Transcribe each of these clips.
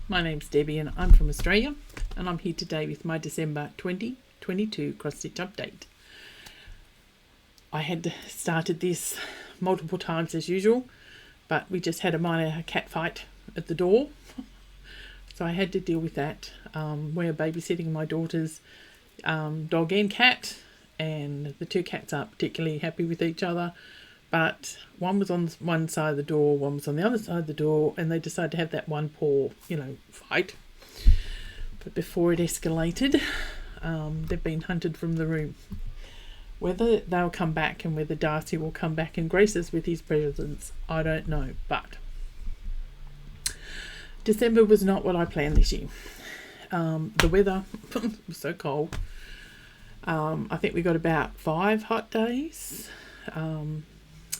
My name's Debbie and I'm from Australia, and I'm here today with my December 2022 cross stitch update. I had started this multiple times as usual, but we just had a minor cat fight at the door, so I had to deal with that. We're babysitting my daughter's dog and cat, and the two cats aren't particularly happy with each other, but one was on one side of the door, one was on the other side of the door, and they decided to have that one paw, fight. But before it escalated, they've been hunted from the room. Whether they'll come back and whether Darcy will come back and grace us with his presence, I don't know. But December was not what I planned this year. The weather was so cold. I think we got about 5 hot days,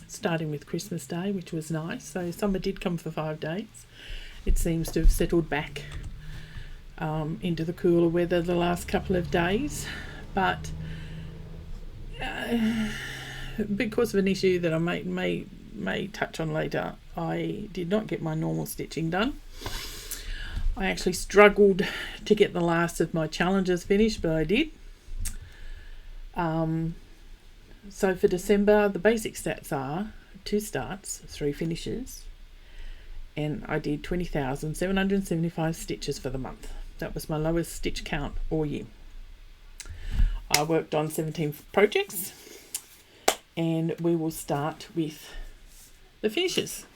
starting with Christmas Day, which was nice. So summer did come for 5 days. It seems to have settled back into the cooler weather the last couple of days. But because of an issue that I may touch on later, I did not get my normal stitching done. I actually struggled to get the last of my challenges finished, but I did. So for December, the basic stats are 2 starts, 3 finishes, and I did 20,775 stitches for the month. That was my lowest stitch count all year. I worked on 17 projects, and we will start with the finishes.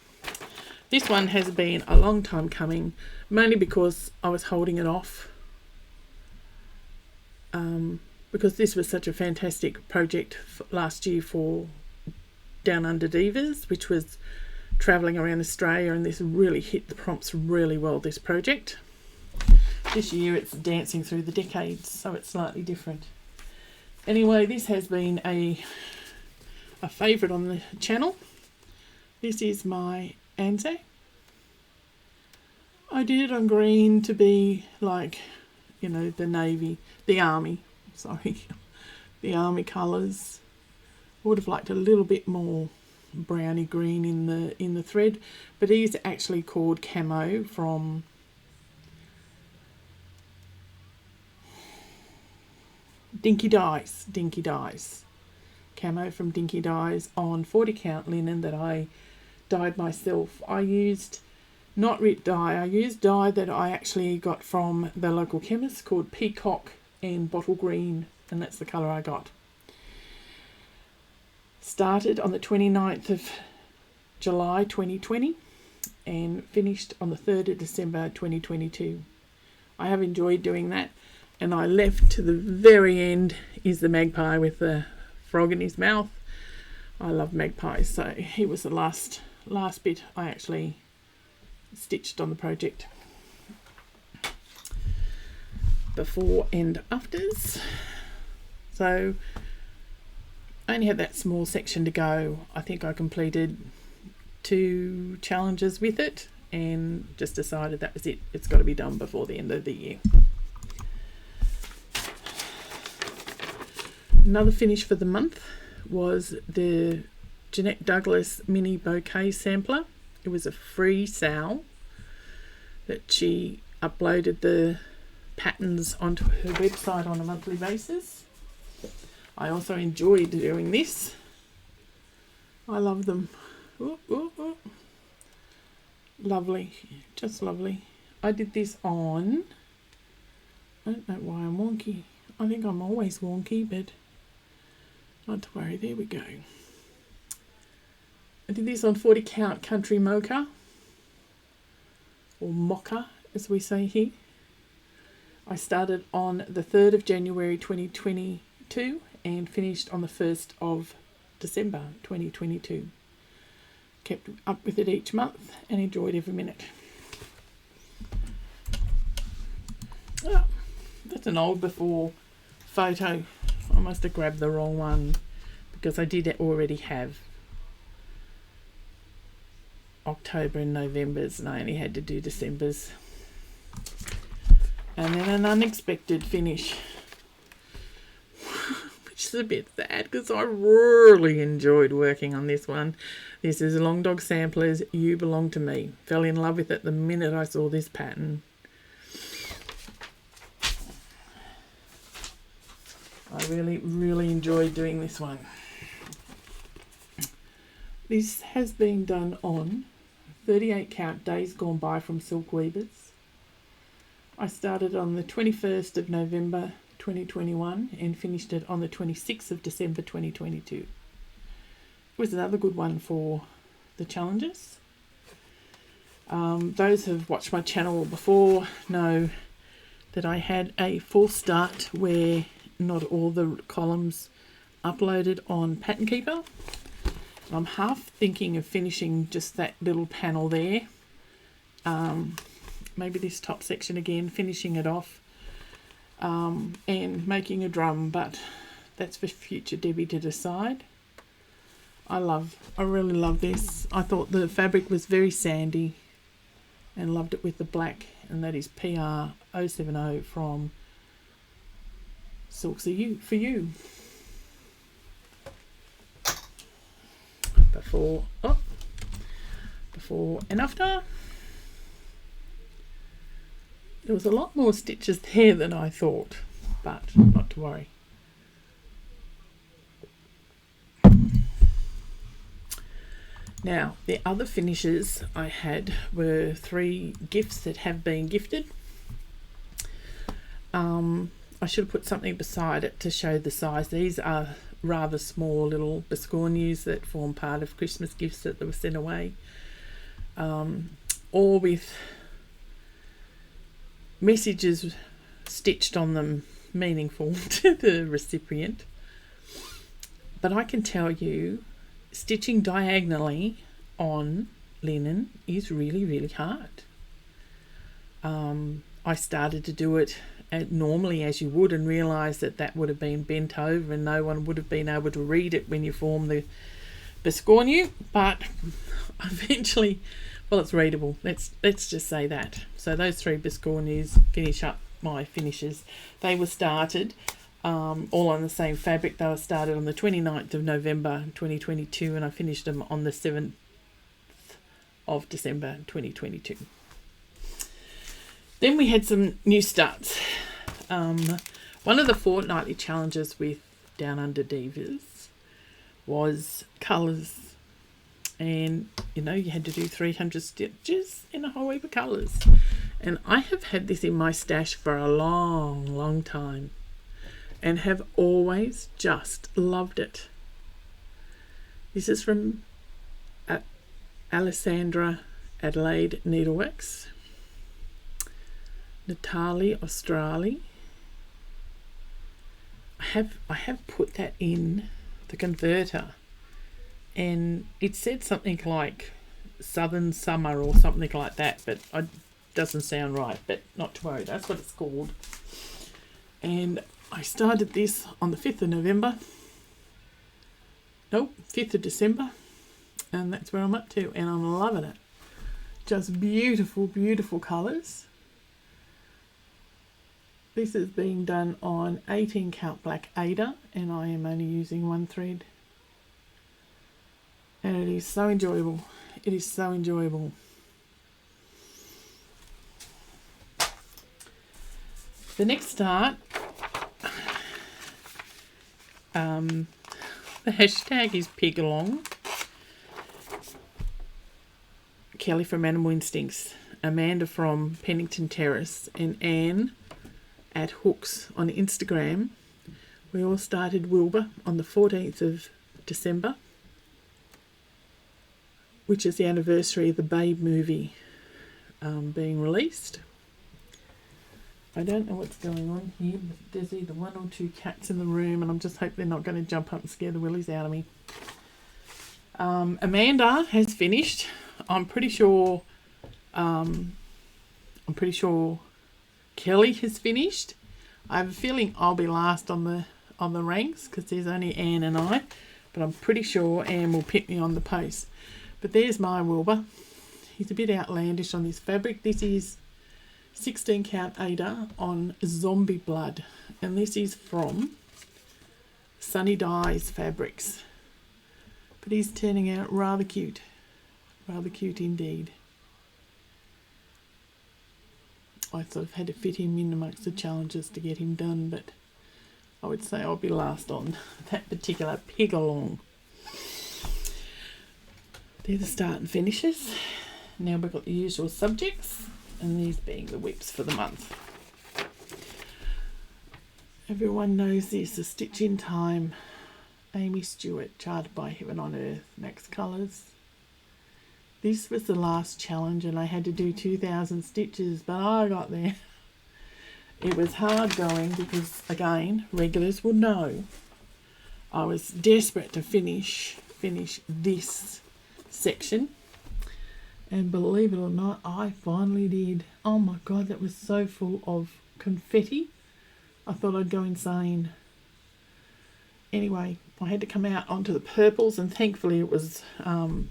This one has been a long time coming, mainly because I was holding it off. Because this was such a fantastic project last year for Down Under Divas, which was travelling around Australia, and this really hit the prompts really well, this project. This year it's dancing through the decades, so it's slightly different. Anyway, this has been a favourite on the channel. This is my Anzac. I did it on green to be like, the army colours. I would have liked a little bit more browny green in the thread, but it is actually called camo from Dinky Dyes. Camo from Dinky Dyes on 40 count linen that I dyed myself. I used not RIP dye, I used dye that I actually got from the local chemist called Peacock and Bottle Green, and that's the colour I got. Started on the 29th of July 2020 and finished on the 3rd of December 2022. I have enjoyed doing that, and I left to the very end is the magpie with the frog in his mouth. I love magpies, so he was the last bit I actually stitched on the project. Before and afters. So I only had that small section to go. I think I completed 2 challenges with it and just decided that was it. It's got to be done before the end of the year. Another finish for the month was the Jeanette Douglas mini bouquet sampler. It was a free sale that she uploaded the patterns onto her website on a monthly basis. I also enjoyed doing this. I love them. Ooh, ooh, ooh. Lovely, just lovely. I did this on, I don't know why I'm wonky. I think I'm always wonky, but not to worry, there we go. I did this on 40 count country mocha, or mocha as we say here. I started on the 3rd of January 2022 and finished on the 1st of December 2022. Kept up with it each month and enjoyed every minute. Oh, that's an old before photo. I must have grabbed the wrong one because I did already have October and November's, and I only had to do December's. And then an unexpected finish, which is a bit sad because I really enjoyed working on this one. This is Long Dog Samplers, You Belong to Me. Fell in love with it the minute I saw this pattern. I really enjoyed doing this one. This has been done on 38 count Days Gone By from Silkweavers. I started on the 21st of November 2021 and finished it on the 26th of December 2022. It was another good one for the challenges. Those who have watched my channel before know that I had a false start where not all the columns uploaded on Pattern Keeper. I'm half thinking of finishing just that little panel there. Maybe this top section again, finishing it off and making a drum, but that's for future Debbie to decide. I really love this. I thought the fabric was very sandy and loved it with the black, and that is PR 070 from Silks for You. Before and after. There was a lot more stitches there than I thought, but not to worry. Now, the other finishes I had were 3 gifts that have been gifted. I should have put something beside it to show the size. These are rather small little biscornues that form part of Christmas gifts that were sent away, all with messages stitched on them meaningful to the recipient. But I can tell you, stitching diagonally on linen is really hard. I started to do it normally as you would and realised that would have been bent over and no one would have been able to read it when you form the biscornu, but eventually, well, it's readable. Let's just say that. So those 3 biscornus finish up my finishes. They were started all on the same fabric. They were started on the 29th of November 2022 and I finished them on the 7th of December 2022. Then we had some new starts. One of the fortnightly challenges with Down Under Divas was colours. And, you know, you had to do 300 stitches in a whole heap of colours. And I have had this in my stash for a long time and have always just loved it. This is from Alessandra Adelaide Needleworks. Natalie Australi. I have put that in the converter and it said something like Southern Summer or something like that, but it doesn't sound right, but not to worry, that's what it's called. And I started this on the 5th of November. Nope, 5th of December. And that's where I'm up to and I'm loving it. Just beautiful colours. This is being done on 18 count black Aida and I am only using 1 thread. And it is so enjoyable. It is so enjoyable. The next start, the hashtag is pig along. Kelly from Animal Instincts, Amanda from Pennington Terrace and Anne at Hooks on Instagram. We all started Wilbur on the 14th of December, which is the anniversary of the Babe movie being released. I don't know what's going on here, but there's either 1 or 2 cats in the room and I'm just hoping they're not going to jump up and scare the willies out of me. Amanda has finished. I'm pretty sure Kelly has finished. I have a feeling I'll be last on the ranks because there's only Anne and I, but I'm pretty sure Anne will pick me on the post. But there's my Wilbur. He's a bit outlandish on this fabric. This is 16 count Aida on Zombie Blood, and this is from Sunny Dyes Fabrics. But he's turning out rather cute indeed. I sort of had to fit him in amongst the challenges to get him done, but I would say I'll be last on that particular pig along. They're the start and finishes. Now we've got the usual subjects, and these being the whips for the month. Everyone knows this, a stitch in time. Aimee Stewart, charted by Heaven on Earth, Max Colours. This was the last challenge and I had to do 2,000 stitches, but I got there. It was hard going because, again, regulars will know I was desperate to finish this section. And believe it or not, I finally did. Oh my God, that was so full of confetti. I thought I'd go insane. Anyway, I had to come out onto the purples, and thankfully it was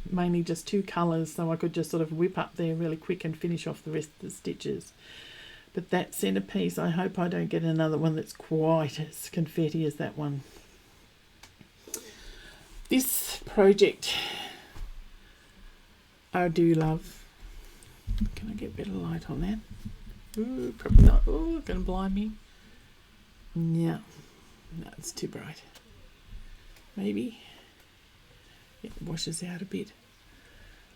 mainly just 2 colours, so I could just sort of whip up there really quick and finish off the rest of the stitches. But that centrepiece, I hope I don't get another one that's quite as confetti as that one. This project I do love. Can I get better light on that? Ooh, probably not. Oh, gonna blind me. No, it's too bright. Maybe it washes out a bit.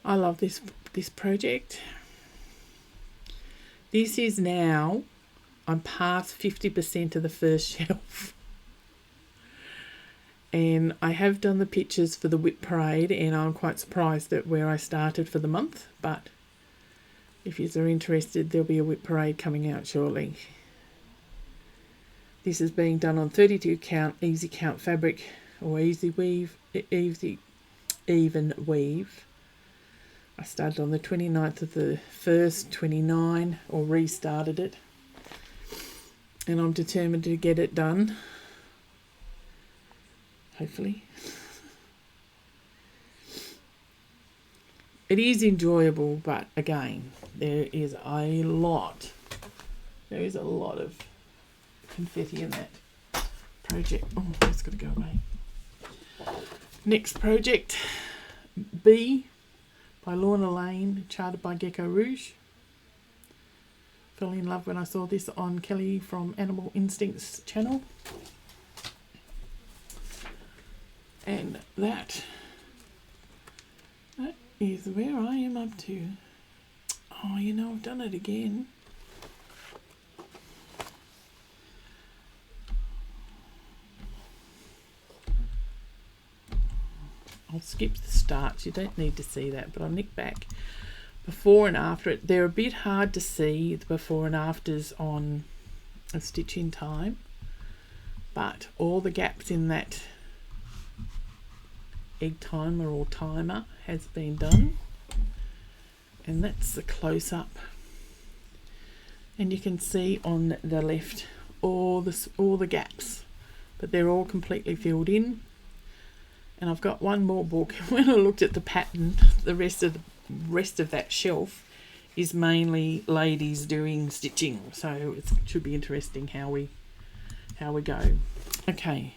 I love this project. This is now, I'm past 50% of the first shelf. And I have done the pictures for the whip parade, and I'm quite surprised at where I started for the month. But if you are interested, there'll be a whip parade coming out shortly. This is being done on 32 count, easy count fabric, or even weave. I started on the 29th of the 1st, 29, or restarted it. And I'm determined to get it done. Hopefully. It is enjoyable, but again, there is a lot of confetti in that project. Oh, that's got to go away. Next project, B by Lorna, Laine, charted by Gecko, Rouge. Fell in love when I saw this on Kelly from Animal Instincts channel. And that is where I am up to. Oh, you know, I've done it again. I'll skip the starts, you don't need to see that, but I'll nick back before and after it. They're a bit hard to see, the before and afters on a stitch in time, but all the gaps in that egg timer or timer has been done, and that's the close-up. And you can see on the left all the gaps, but they're all completely filled in. And I've got one more book. When I looked at the pattern, the rest of that shelf is mainly ladies doing stitching, so it should be interesting how we go. Okay,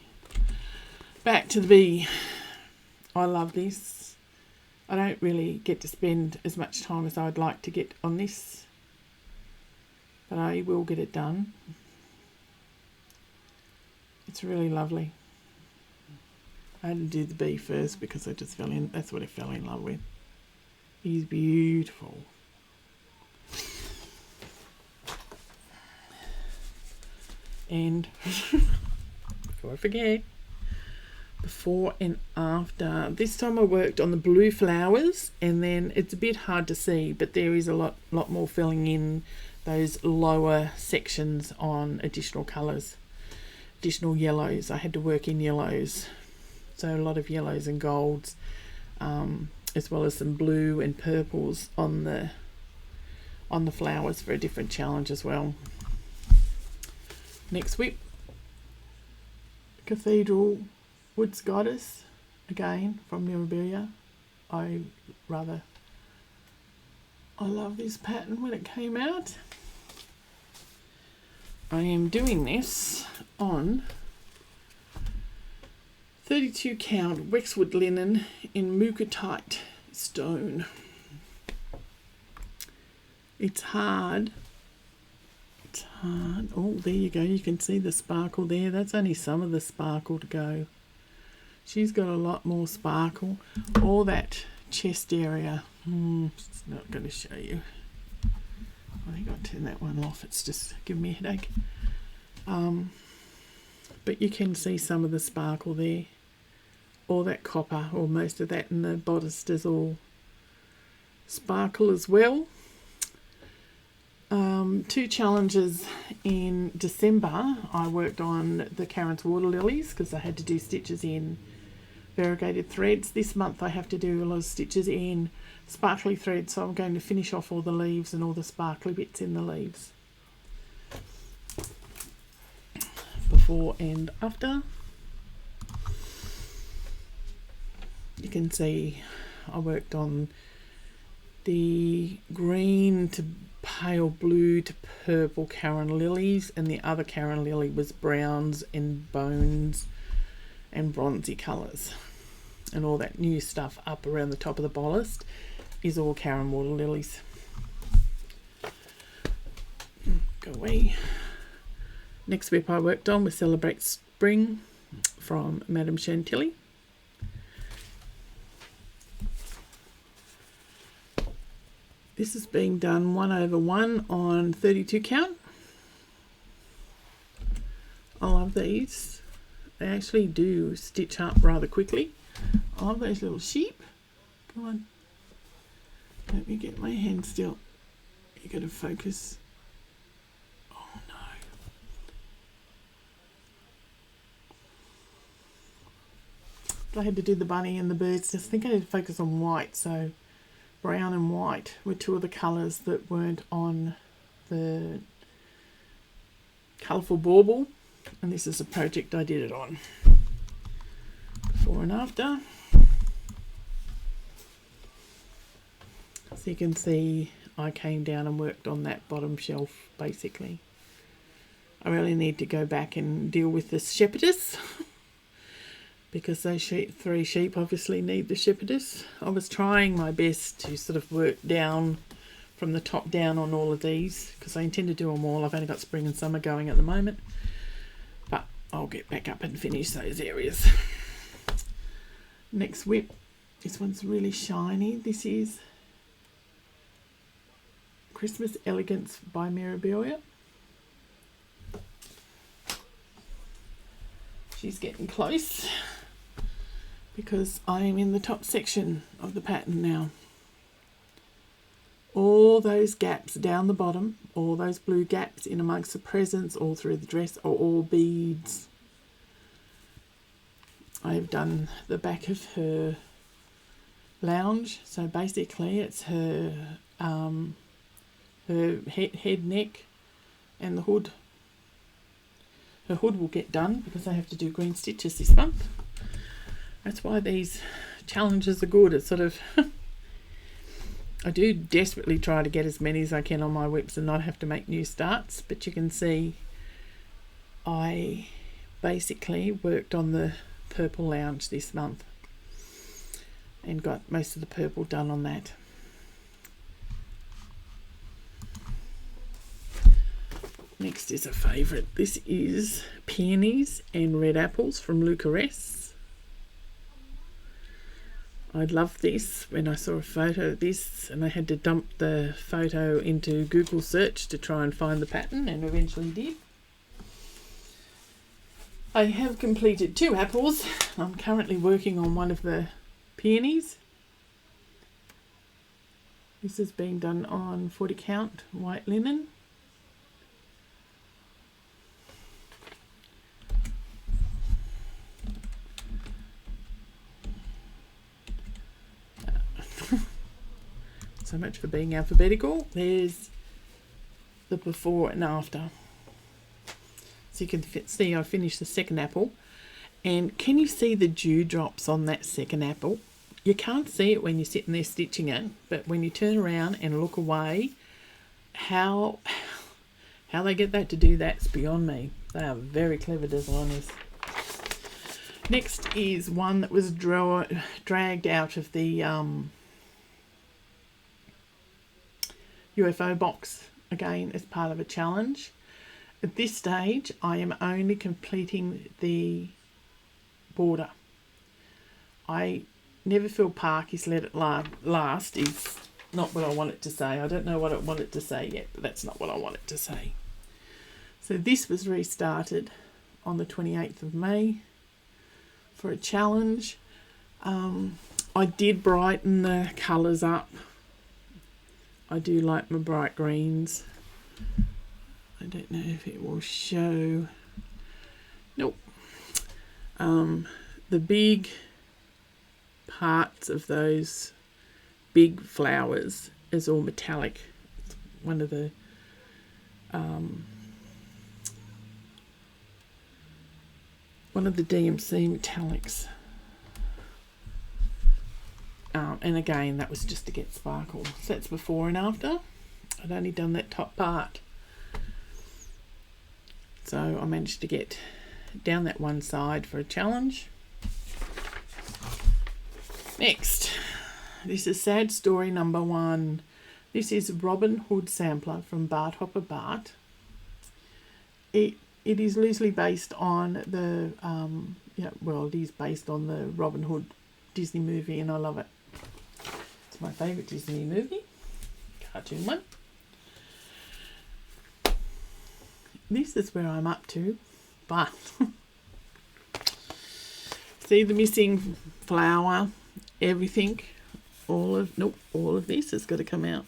back to the B. I love this. I don't really get to spend as much time as I'd like to get on this, but I will get it done. It's really lovely. I had to do the B first because that's what I fell in love with. He's beautiful. And before I forget, before and after. This time I worked on the blue flowers, and then it's a bit hard to see, but there is a lot more filling in those lower sections on additional colours, additional yellows. I had to work in yellows. So a lot of yellows and golds, as well as some blue and purples on the flowers for a different challenge as well. Next whip, Cathedral Woods Goddess, again from Mirabilia. I love this pattern when it came out. I am doing this on 32 count Wexwood linen in Mookaite stone. It's hard Oh, there you go. You can see the sparkle there. That's only some of the sparkle to go. She's got a lot more sparkle. All that chest area. It's not going to show you. I think I'll turn that one off. It's just giving me a headache. But you can see some of the sparkle there. All that copper, or most of that, and the bodice is all sparkle as well. 2 challenges in December. I worked on the Karen's water lilies because I had to do stitches in variegated threads. This month I have to do a lot of stitches in sparkly threads, so I'm going to finish off all the leaves and all the sparkly bits in the leaves. Before and after. You can see I worked on the green to pale blue to purple Karen lilies, and the other Karen lily was browns and bones and bronzy colours, and all that new stuff up around the top of the bodice is all Karen water lilies. Go away. Next whip I worked on was Celebrate Spring from Madame Chantilly. This is being done 1/1 on 32 count. I love these. They actually do stitch up rather quickly. I love those little sheep. Come on. Let me get my hand still. You got to focus. Oh no. I had to do the bunny and the birds. I think I had to focus on white, so brown and white were 2 of the colours that weren't on the colourful bauble, and this is a project I did it on. Before and after. So you can see I came down and worked on that bottom shelf basically. I really need to go back and deal with the shepherdess because those 3 sheep obviously need the shepherdess. I was trying my best to sort of work down from the top down on all of these because I intend to do them all. I've only got spring and summer going at the moment, but I'll get back up and finish those areas. Next whip, this one's really shiny. This is Christmas Elegance by Mirabilia. She's getting close because I am in the top section of the pattern now. All those gaps down the bottom, all those blue gaps in amongst the presents all through the dress are all beads. I've done the back of her lounge, so basically it's her head, neck and the hood. Her hood will get done because I have to do green stitches this month. That's why these challenges are good. It's sort of I do desperately try to get as many as I can on my whips and not have to make new starts, but you can see I basically worked on the purple lounge this month and got most of the purple done on that. Next is a favourite. This is Peonies and Red Apples from Luca. I loved this when I saw a photo of this, and I had to dump the photo into Google search to try and find the pattern, and eventually did. I have completed 2 apples. I'm currently working on one of the peonies. This is being done on 40 count white linen. So much for being alphabetical. There's the before and after. So you can see I finished the second apple. And can you see the dewdrops on that second apple? You can't see it when you're sitting there stitching it, but when you turn around and look away, how they get that to do that's beyond me. They are very clever designers. Next is one that was dragged out of the UFO box again as part of a challenge. At this stage, I am only completing the border. I never feel Park is let it last is not what I want it to say. I don't know what I want it to say yet, but that's not what I want it to say. So this was restarted on the 28th of May for a challenge. I did brighten the colours up. I do like my bright greens. I don't know if it will show. Nope. The big parts of those big flowers is all metallic. It's one of the DMC metallics. And again, that was just to get sparkle. So that's before and after. I'd only done that top part. So I managed to get down that one side for a challenge. Next, this is Sad Story number 1. This is Robin Hood sampler from Bart Hopper Bart. It is loosely based on the, it is based on the Robin Hood Disney movie, and I love it. It's my favourite Disney movie, cartoon one. This is where I'm up to, but see the missing flower, everything, all of this has got to come out,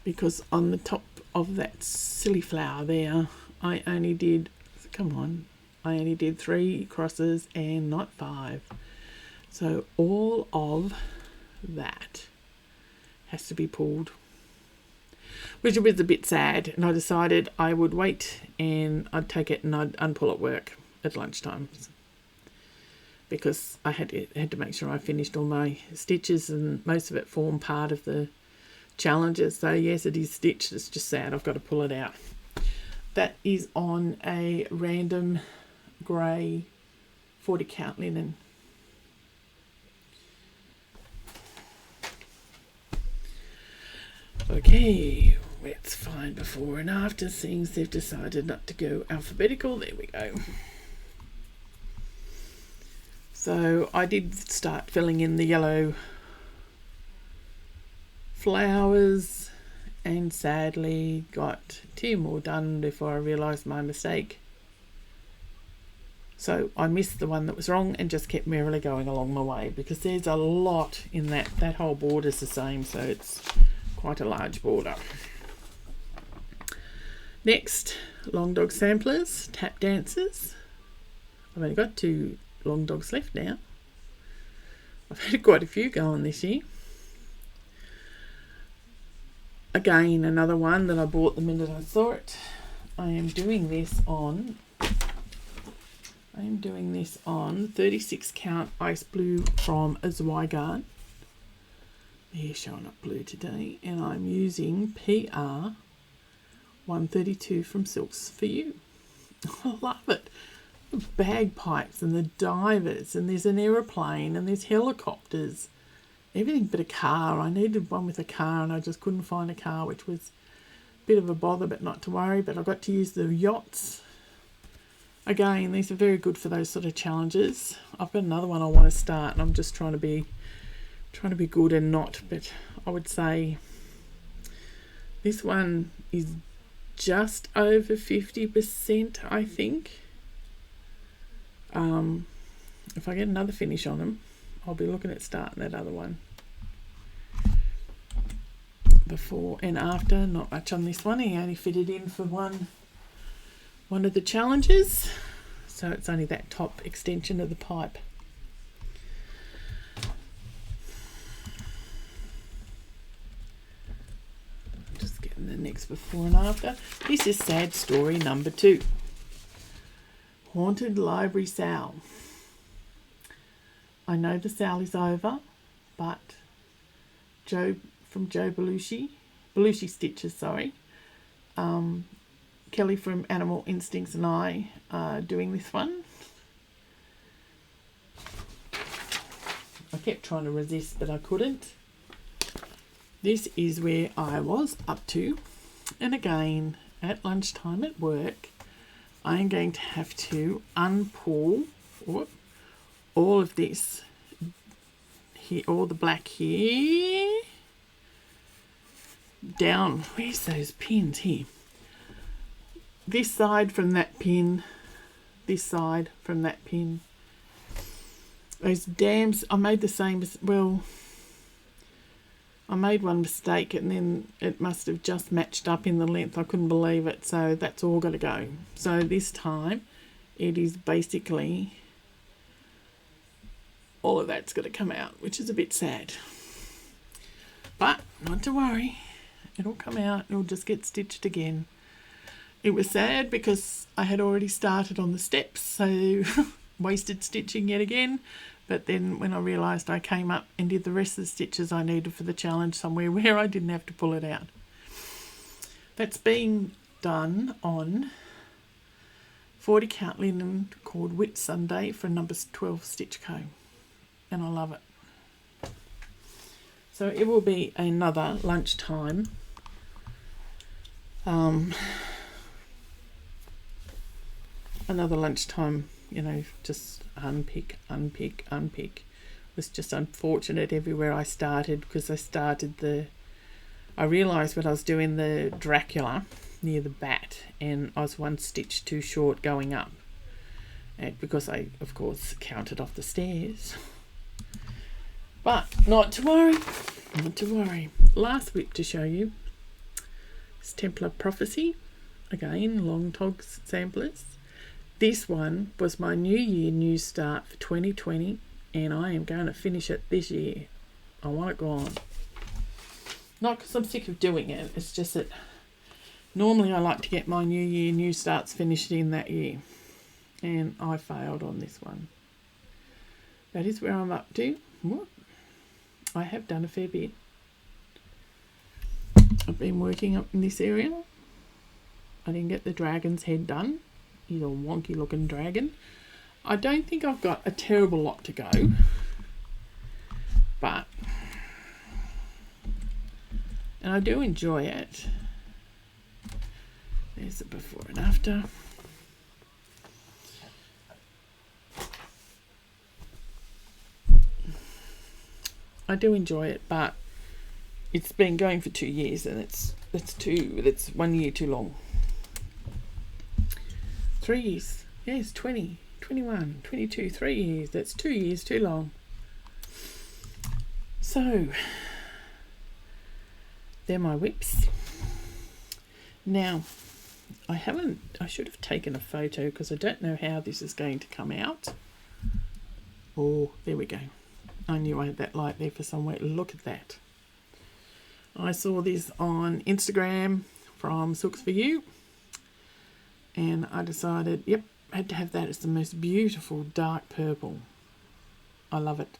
because on the top of that silly flower there, I only did 3 crosses and not 5. So all of that has to be pulled, which was a bit sad, and I decided I would wait and I'd take it and I'd unpull at work at lunchtime, because I had to make sure I finished all my stitches, and most of it formed part of the challenges. So yes, it is stitched, it's just sad I've got to pull it out. That is on a random grey 40 count linen. Okay, let's find before and after. Things they've decided not to go alphabetical. There we go. So I did start filling in the yellow flowers, and sadly got 2 more done before I realised my mistake. So I missed the one that was wrong and just kept merrily going along my way, because there's a lot in that whole border's the same, so it's quite a large border. Next, long dog samplers, tap dancers. I've only got 2 long dogs left now. I've had quite a few going this year. Again, another one that I bought the minute I saw it. I am doing this on 36 count ice blue from Zweigert. They're showing up blue today, and I'm using PR 132 from Silks for You. I love it. The bagpipes and the divers, and there's an aeroplane, and there's helicopters. Everything but a car. I needed one with a car, and I just couldn't find a car, which was a bit of a bother, but not to worry. But I got to use the yachts. Again, these are very good for those sort of challenges. I've got another one I want to start, and I'm just trying to be good and not, but I would say this one is just over 50%, I think. If I get another finish on them, I'll be looking at starting that other one. Before and after, not much on this one. He only fitted in for one of the challenges, so it's only that top extension of the pipe. Just getting the next before and after. This is Sad Story number 2. Haunted Library Sal. I know the sale is over, but Joe Belushi Stitches, Kelly from Animal Instincts and I are doing this one. I kept trying to resist, but I couldn't. This is where I was up to, and again, at lunchtime at work, I am going to have to unpull all of this here, all the black here, down. Where's those pins here? This side from that pin, this side from that pin. Those dams, I made the same as, well, I made one mistake and then it must have just matched up in the length. I couldn't believe it. So that's all got to go. So this time it is basically all of that's got to come out, which is a bit sad. But not to worry. It'll come out. It'll just get stitched again. It was sad because I had already started on the steps. So wasted stitching yet again. But then when I realised, I came up and did the rest of the stitches I needed for the challenge somewhere where I didn't have to pull it out. That's being done on 40 count linen called Whitsunday for numbers 12 Stitch Co. And I love it. So it will be another lunchtime you know, just unpick. It was just unfortunate everywhere I started, because I realised when I was doing the Dracula near the bat, and I was one stitch too short going up, and because I of course counted off the stairs. But not to worry. Last whip to show you is Templar Prophecy, again long togs samplers. This one was my New Year New Start for 2020, and I am going to finish it this year. I want it gone. Not because I'm sick of doing it, it's just that normally I like to get my New Year New Starts finished in that year, and I failed on this one. That is where I'm up to. What? I have done a fair bit. I've been working up in this area. I didn't get the dragon's head done. He's a wonky looking dragon. I don't think I've got a terrible lot to go, but, and I do enjoy it. There's the before and after. I do enjoy it, but it's been going for 2 years, and it's 1 year too long. 3 years, yes, 20, 21, 22, 3 years. That's 2 years too long. So, they're my whips. Now, I should have taken a photo because I don't know how this is going to come out. Oh, there we go. I knew I had that light there for somewhere. Look at that. I saw this on Instagram from Silks for You, and I decided, yep, I had to have that. It's the most beautiful dark purple. I love it.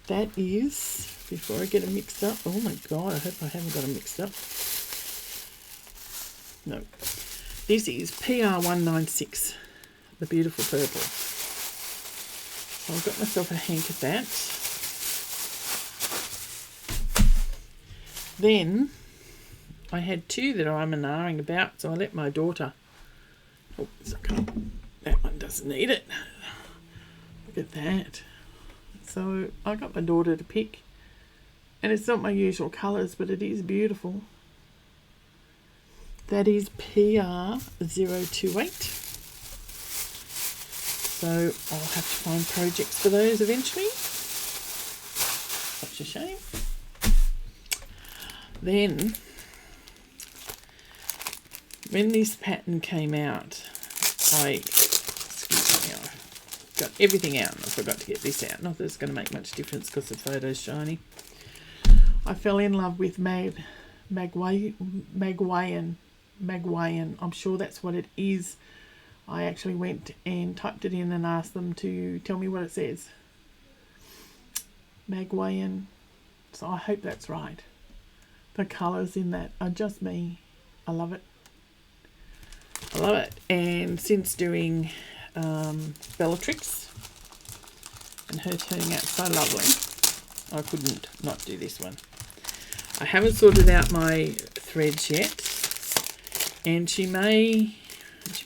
That is, before I get it mixed up, oh my God, I hope I haven't got it mixed up. No. This is PR196, the beautiful purple. So I've got myself a hank of that. Then I had two that I'm an-ahhing about, so I let my daughter. Oh, that one doesn't need it. Look at that. So I got my daughter to pick, and it's not my usual colours, but it is beautiful. That is PR028. So I'll have to find projects for those eventually. Such a shame. Then, when this pattern came out, excuse me, I got everything out and I forgot to get this out. Not that it's going to make much difference because the photo's shiny. I fell in love with Magwayan. I'm sure that's what it is. I actually went and typed it in and asked them to tell me what it says. Magwayan. So I hope that's right. The colours in that are just me. I love it. I love it. And since doing Bellatrix and her turning out so lovely, I couldn't not do this one. I haven't sorted out my threads yet, And she may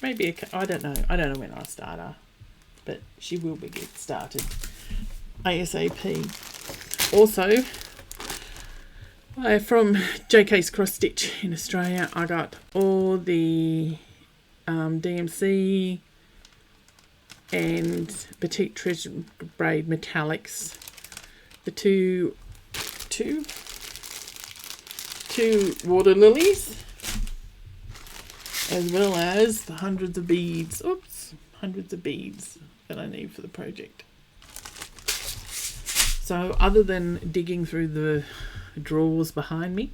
be I don't know when I start her, but she will be get started ASAP. Also, from JK's Cross Stitch in Australia, I got all the DMC and Petite Treasure Braid Metallics, the two water lilies, as well as the hundreds of beads that I need for the project. So other than digging through the drawers behind me,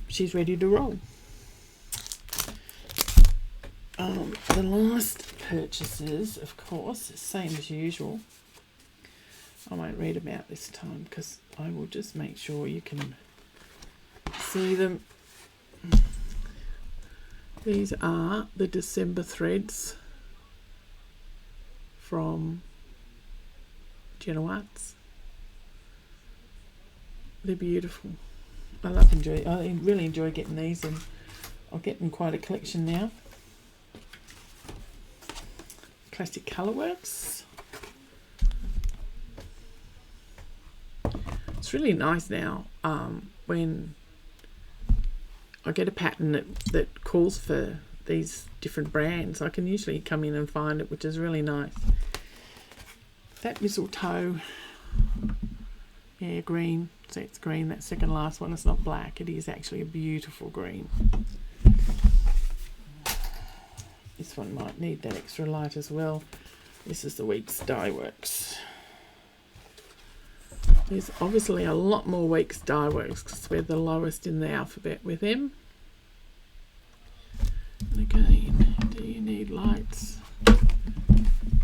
she's ready to roll. The last purchases, of course, same as usual. I won't read them out this time because I will just make sure you can see them. These are the December threads from Genoarts. They're beautiful. I really enjoy getting these, and I'll get in quite a collection now. Classic Colourworks. It's really nice now when I get a pattern that calls for these different brands. I can usually come in and find it, which is really nice. That mistletoe, yeah, green. So it's green. That second last one is not black. It is actually a beautiful green. This one might need that extra light as well. This is the Weeks Dye Works. There's obviously a lot more Weeks Dye Works because we're the lowest in the alphabet with them. And again, do you need lights?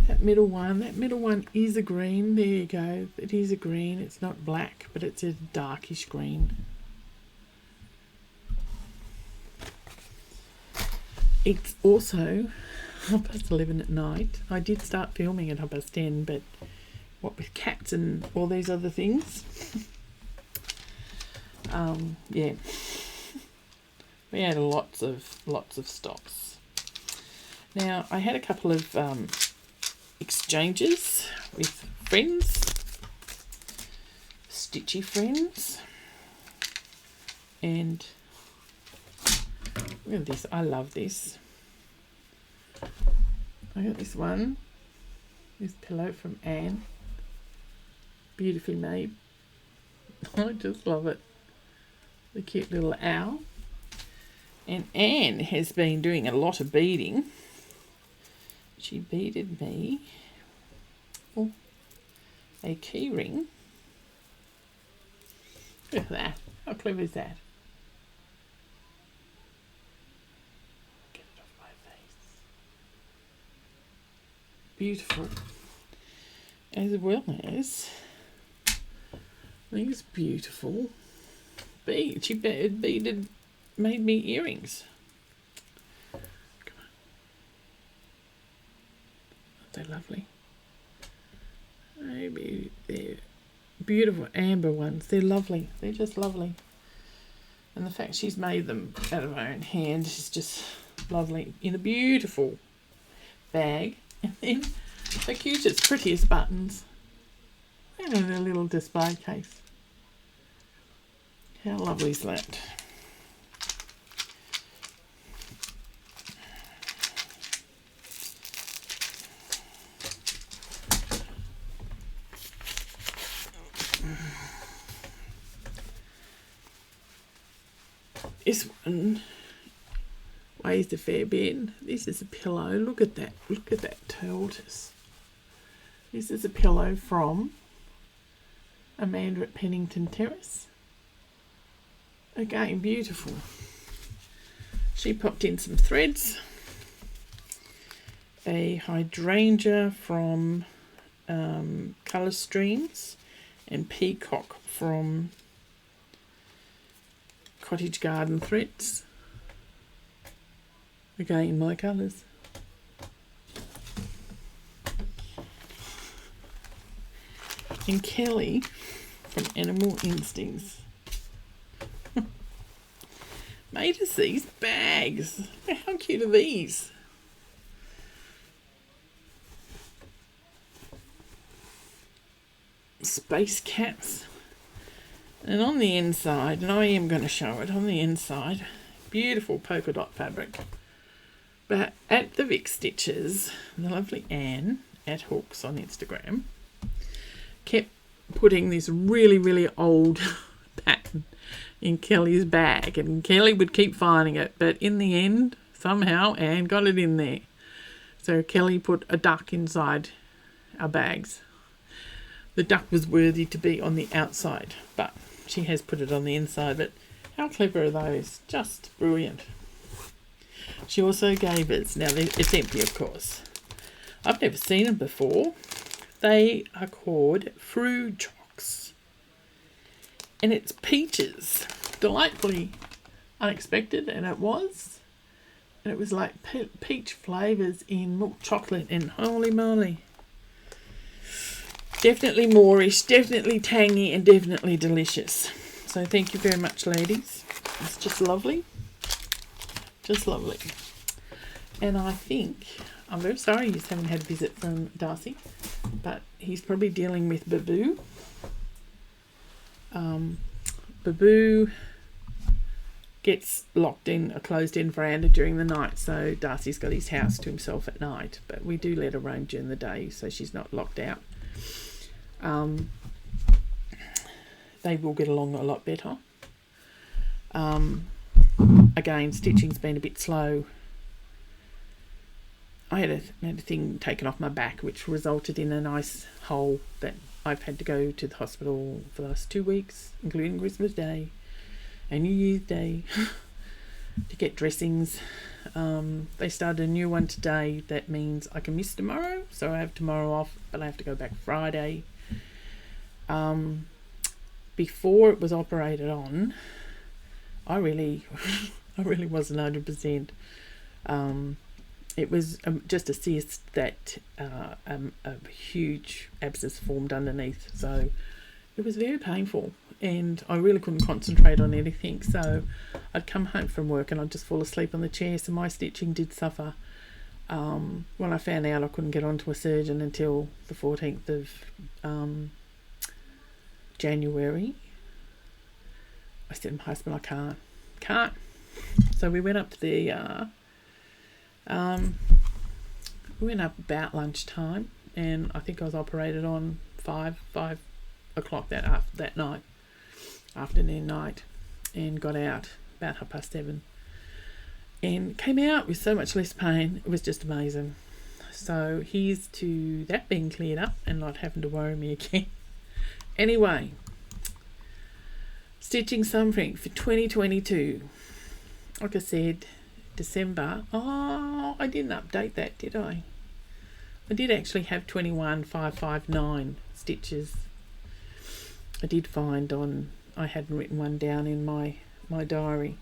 That middle one is a green. There you go. It is a green. It's not black, but it's a darkish green. It's also 11:30 at night. I did start filming at 10:30, but what with cats and all these other things, yeah, we had lots of stops. Now I had a couple of exchanges with friends, stitchy friends, and look at this. I love this. I got this pillow from Anne. Beautifully made. I just love it. The cute little owl. And Anne has been doing a lot of beading. She beaded me a key ring. Look at that. How clever is that? Get it off my face. Beautiful. As well as these beautiful beads. She made me earrings. Come on. Aren't they lovely? Maybe they're beautiful amber ones. They're lovely. They're just lovely. And the fact she's made them out of her own hand is just lovely. In a beautiful bag. And then the cutest, prettiest buttons. And in a little display case. How lovely is that? This one weighs a fair bit. This is a pillow. Look at that. Look at that tortoise. This is a pillow from Amanda at Pennington Terrace. Again, beautiful. She popped in some threads. A hydrangea from Colour Streams and peacock from Cottage Garden Threads. Again, my colours. And Kelly from Animal Instincts. made us these bags. How cute are these? Space caps. And on the inside, and I am going to show it on the inside, beautiful polka dot fabric. But at the Vic Stitches, the lovely Anne at Hooks on Instagram kept putting this really, really old pattern in Kelly's bag, and Kelly would keep finding it, but in the end, somehow Anne got it in there. So Kelly put a duck inside our bags. The duck was worthy to be on the outside, but she has put it on the inside. But how clever are those? Just brilliant. She also gave us, now it's empty of course, I've never seen them before. They are called Rouge, and it's peaches. Delightfully unexpected, and it was. And it was like peach flavours in milk chocolate, and holy moly. Definitely moreish, definitely tangy, and definitely delicious. So thank you very much, ladies. It's just lovely. Just lovely. And I think, I'm very sorry you haven't had a visit from Darcy, but he's probably dealing with Baboo. Baboo gets locked in a closed-in veranda during the night, so Darcy's got his house to himself at night, but we do let her roam during the day, so she's not locked out. They will get along a lot better. Again, stitching's been a bit slow. I had a thing taken off my back, which resulted in a nice hole that I've had to go to the hospital for the last 2 weeks, including Christmas Day and New Year's Day, to get dressings. They started a new one today. That means I can miss tomorrow, so I have tomorrow off, but I have to go back Friday. Before it was operated on, I really wasn't 100%. It was just a cyst that a huge abscess formed underneath, so it was very painful, and I really couldn't concentrate on anything. So I'd come home from work and I'd just fall asleep on the chair, so my stitching did suffer. When I found out I couldn't get onto a surgeon until the 14th of January, I said to my husband, I can't. So we went up to the we went up about lunchtime, and I think I was operated on 5 o'clock that night, afternoon night, and got out about 7:30, and came out with so much less pain. It was just amazing. So here's to that being cleared up and not having to worry me again. Anyway, stitching something for 2022. Like I said, December. Oh, I didn't update that, did I? I did actually have 21,559 stitches. I did find I hadn't written one down in my diary,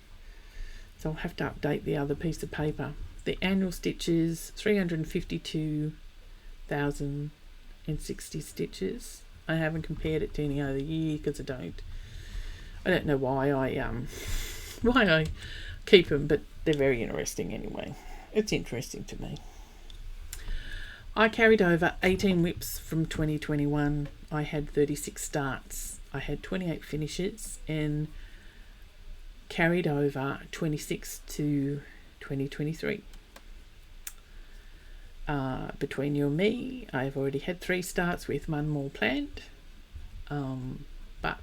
so I'll have to update the other piece of paper. The annual stitches, 352,060 stitches. I haven't compared it to any other year because I don't know why I keep them, but they're very interesting anyway. It's interesting to me. I carried over 18 whips from 2021. I had 36 starts. I had 28 finishes and carried over 26 to 2023. Between you and me, I've already had 3 starts with 1 more planned. But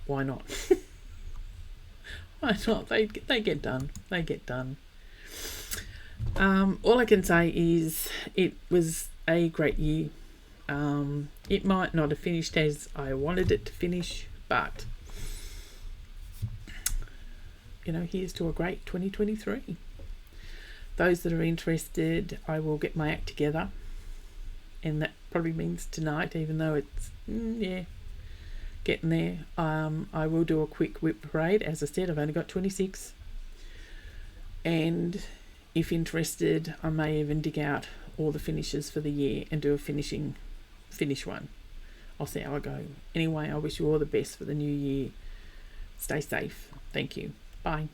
why not? Why not? They get done. They get done. All I can say is it was a great year. It might not have finished as I wanted it to finish, but here's to a great 2023. Those that are interested, I will get my act together, and that probably means tonight, even though it's getting there. I will do a quick whip parade. As I said, I've only got 26, and if interested, I may even dig out all the finishes for the year and do a finish one. I'll see how I go. Anyway, I wish you all the best for the new year. Stay safe. Thank you. Bye.